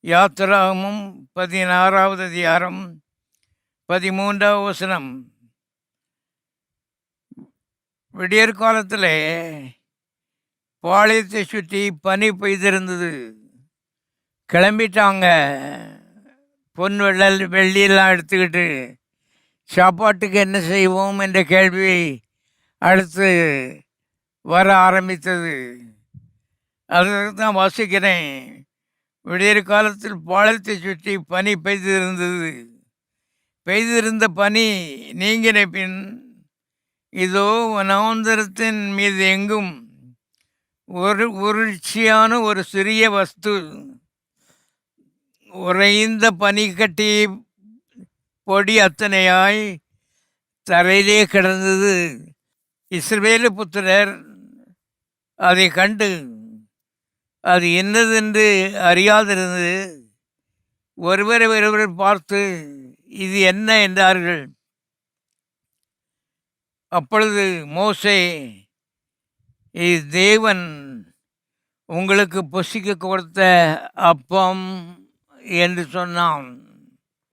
யாத்திராகமம் 16வது அதிகாரம் 13வது வசனம். விடியற் காலத்தில் பாளையத்தை சுற்றி பனி பெய்திருந்தது. கிளம்பிட்டாங்க. பொன் வெள்ளியெல்லாம் எடுத்துக்கிட்டு சாப்பாட்டுக்கு என்ன செய்வோம் என்ற கேள்வி அடுத்து வர ஆரம்பித்தது. அதுக்கு தான் வாசிக்கிறேன். விடியற் காலத்தில் பாளையத்தை சுற்றி பனி பெய்திருந்த பனி நீங்கின பின் இதோ வனாந்தரத்தின் மீது எங்கும் உருட்சியான ஒரு சிறிய வஸ்து, உறைந்த பனிக்கட்டி பொடி அத்தனையாய் தரையிலே கிடந்தது. இஸ்ரவேல் புத்திரர் அதை கண்டு அது என்னதென்று அறியாதிருந்து ஒருவர் பார்த்து இது என்ன என்றார்கள். அப்பொழுது மோசே, இது தேவன் உங்களுக்கு புசிக்க கொடுத்த அப்பம் என்று சொன்னான்.